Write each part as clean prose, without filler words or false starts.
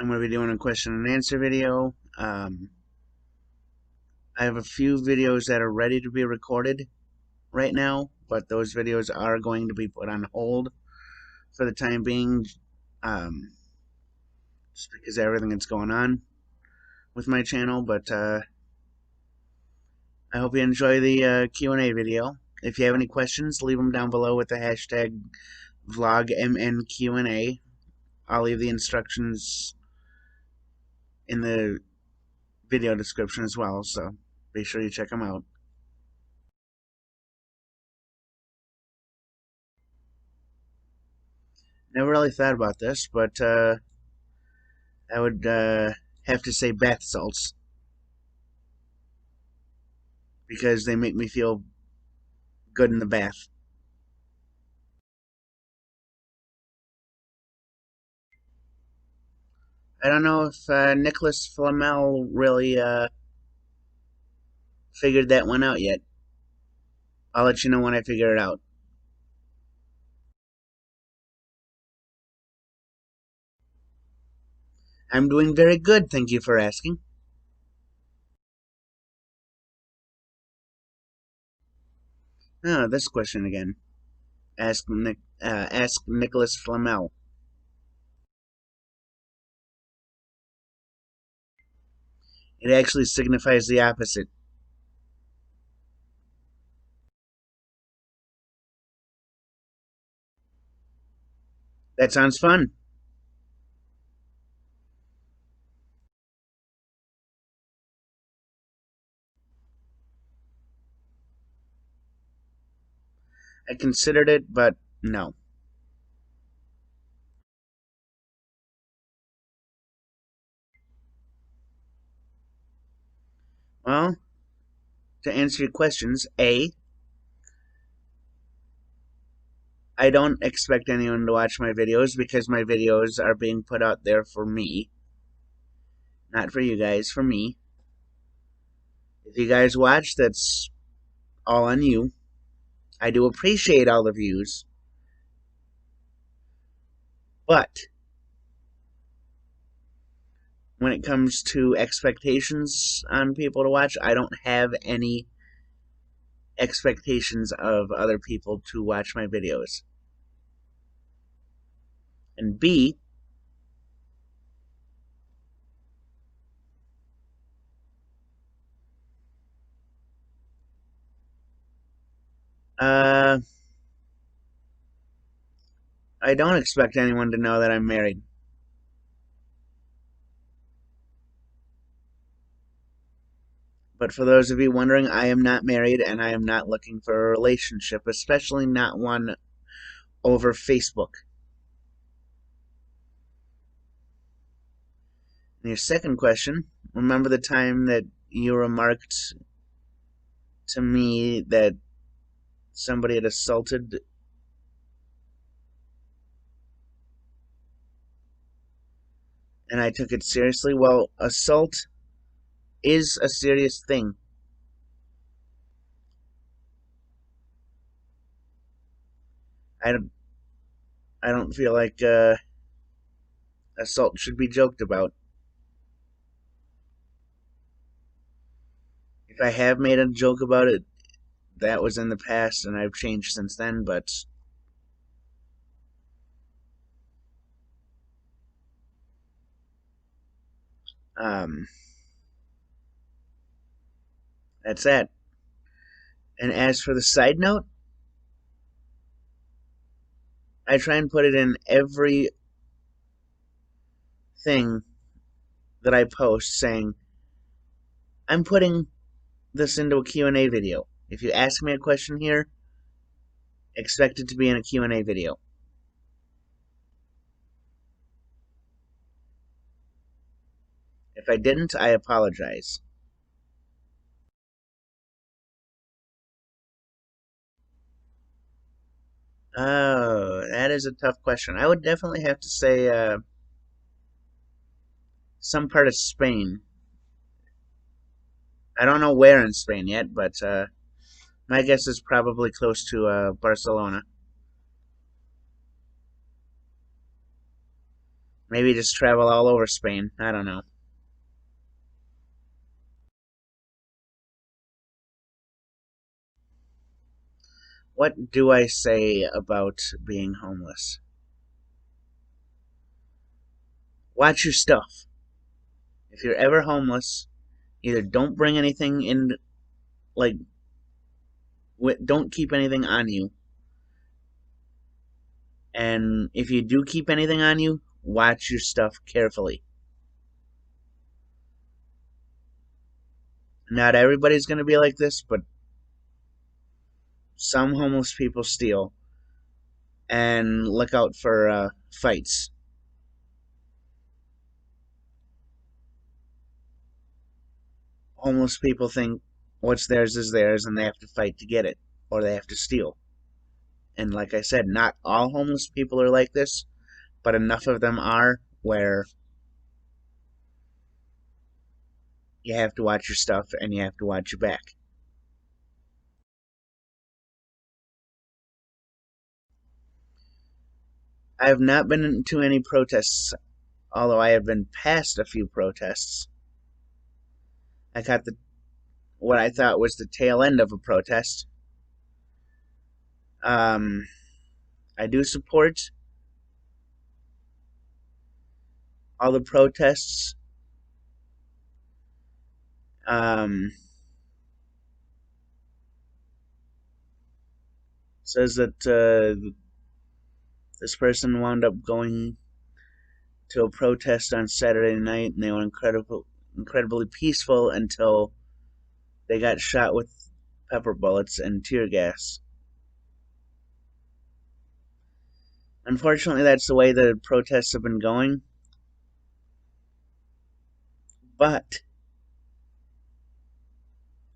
I'm going to be doing a question and answer video. I have a few videos that are ready to be recorded right now, but those videos are going to be put on hold for the time being, just because of everything that's going on with my channel. But I hope you enjoy the Q&A video. If you have any questions, leave them down below with the hashtag vlogmnqa. I'll leave the instructions in the video description as well, so be sure you check them out. Never really thought about this, but I would have to say bath salts because they make me feel good in the bath. I don't know if Nicholas Flamel really figured that one out yet. I'll let you know when I figure it out. I'm doing very good, thank you for asking. Oh, this question again. Ask Nicholas Flamel. It actually signifies the opposite. That sounds fun. I considered it, but no. Well, to answer your questions, A, I don't expect anyone to watch my videos because my videos are being put out there for me. Not for you guys, for me. If you guys watch, that's all on you. I do appreciate all the views. But when it comes to expectations on people to watch, I don't have any expectations of other people to watch my videos. And B, I don't expect anyone to know that I'm married. But for those of you wondering, I am not married and I am not looking for a relationship, especially not one over Facebook. And your second question, remember the time that you remarked to me that somebody had assaulted and I took it seriously? Well, assault is a serious thing. I don't feel like assault should be joked about. If I have made a joke about it, that was in the past and I've changed since then, but that's that. And as for the side note, I try and put it in every thing that I post saying, I'm putting this into a Q&A video. If you ask me a question here, expect it to be in a Q&A video. If I didn't, I apologize. Oh, that is a tough question. I would definitely have to say some part of Spain. I don't know where in Spain yet, but my guess is probably close to Barcelona. Maybe just travel all over Spain. I don't know. What do I say about being homeless? Watch your stuff. If you're ever homeless, either don't bring anything in, like, don't keep anything on you. And if you do keep anything on you, watch your stuff carefully. Not everybody's going to be like this, but some homeless people steal. And look out for fights. Homeless people think what's theirs is theirs and they have to fight to get it, or they have to steal. And like I said, not all homeless people are like this, but enough of them are where you have to watch your stuff and you have to watch your back. I have not been to any protests, although I have been past a few protests. I caught what I thought was the tail end of a protest. Um, I do support all the protests. Um, says that this person wound up going to a protest on Saturday night, and they were incredibly peaceful until they got shot with pepper bullets and tear gas. Unfortunately, that's the way the protests have been going. But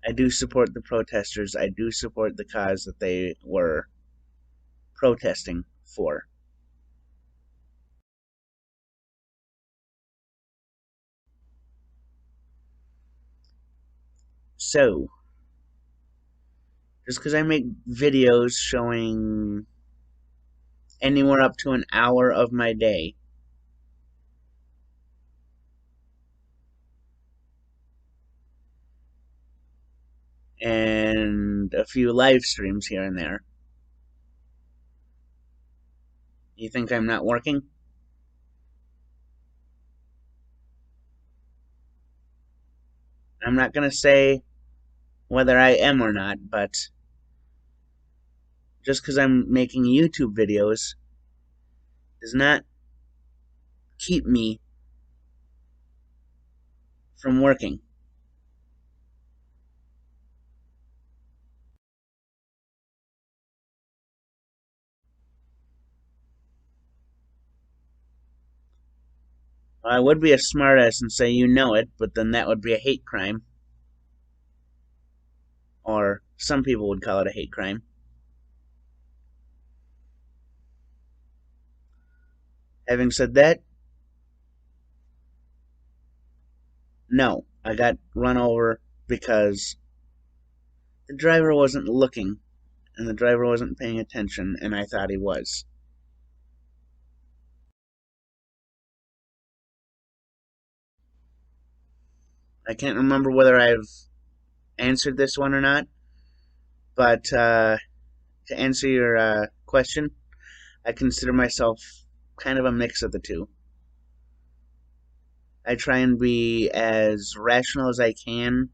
I do support the protesters. I do support the cause that they were protesting for. So, just because I make videos showing anywhere up to an hour of my day, and a few live streams here and there, you think I'm not working? I'm not going to say whether I am or not, but just because I'm making YouTube videos does not keep me from working. Well, I would be a smartass and say you know it, but then that would be a hate crime. Or some people would call it a hate crime. Having said that, no, I got run over because the driver wasn't looking and the driver wasn't paying attention, and I thought he was. I can't remember whether I've answered this one or not, but to answer your question, I consider myself kind of a mix of the two. I try and be as rational as I can,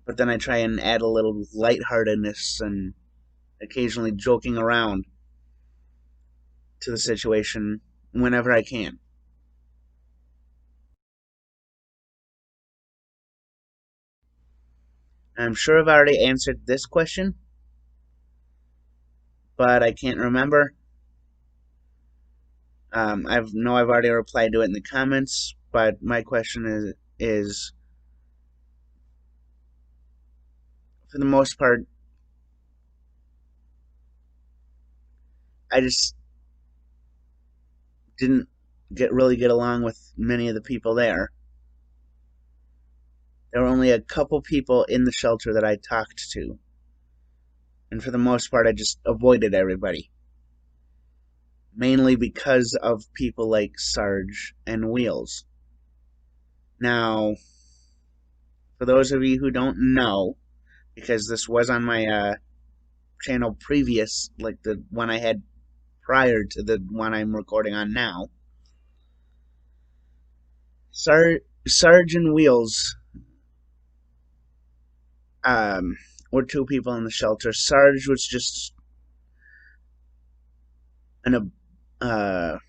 but then I try and add a little lightheartedness and occasionally joking around to the situation whenever I can. I'm sure I've already answered this question, but I can't remember. I've already replied to it in the comments, but my question is for the most part, I just didn't really get along with many of the people there. There were only a couple people in the shelter that I talked to, and for the most part, I just avoided everybody. mainly because of people like Sarge and Wheels. Now, for those of you who don't know, because this was on my channel previous, like the one I had prior to the one I'm recording on now, Sarge and Wheels were two people in the shelter. Sarge was just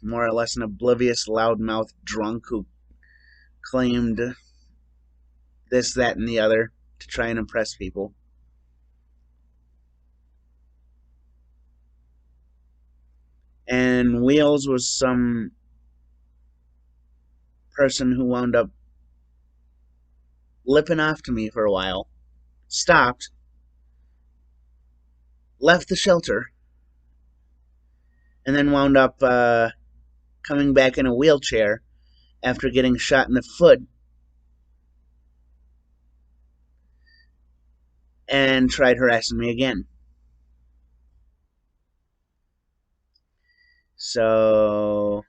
more or less an oblivious, loudmouth drunk who claimed this, that, and the other to try and impress people. And Wheels was some person who wound up lipping off to me for a while, stopped, left the shelter, and then wound up coming back in a wheelchair after getting shot in the foot and tried harassing me again. So,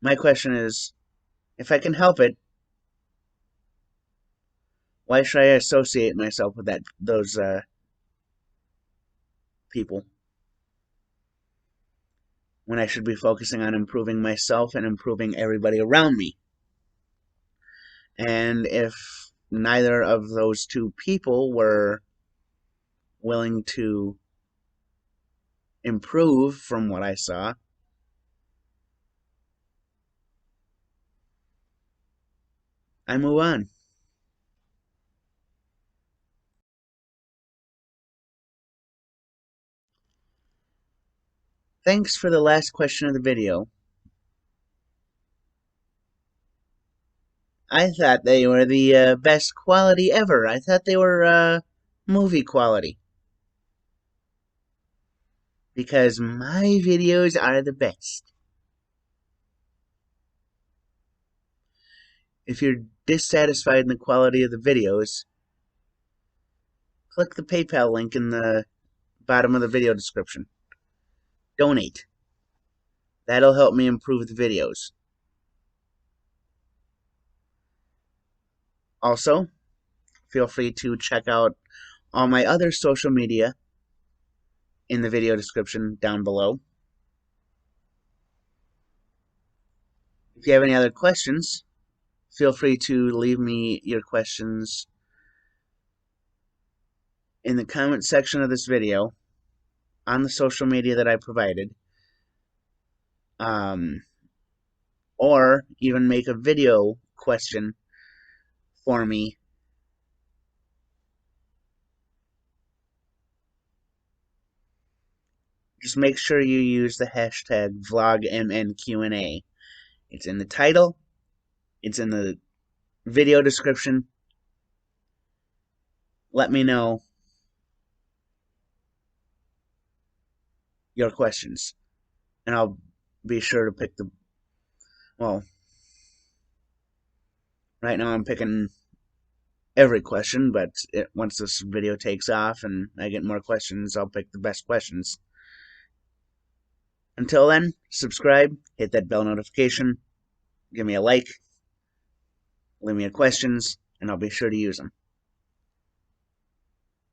my question is, if I can help it, why should I associate myself with those people when I should be focusing on improving myself and improving everybody around me? And if neither of those two people were willing to improve from what I saw, I move on. Thanks for the last question of the video. I thought they were the best quality ever. I thought they were movie quality. Because my videos are the best. If you're dissatisfied in the quality of the videos, click the PayPal link in the bottom of the video description. Donate. That'll help me improve the videos. Also, feel free to check out all my other social media in the video description down below. If you have any other questions, feel free to leave me your questions in the comment section of this video on the social media that I provided, or even make a video question for me. Just make sure you use the hashtag VlogMNQ&A. It's in the title, it's in the video description. Let me know your questions, and I'll be sure to pick well, right now I'm picking every question, but once this video takes off and I get more questions, I'll pick the best questions. Until then, subscribe, hit that bell notification, give me a like, leave me your questions, and I'll be sure to use them.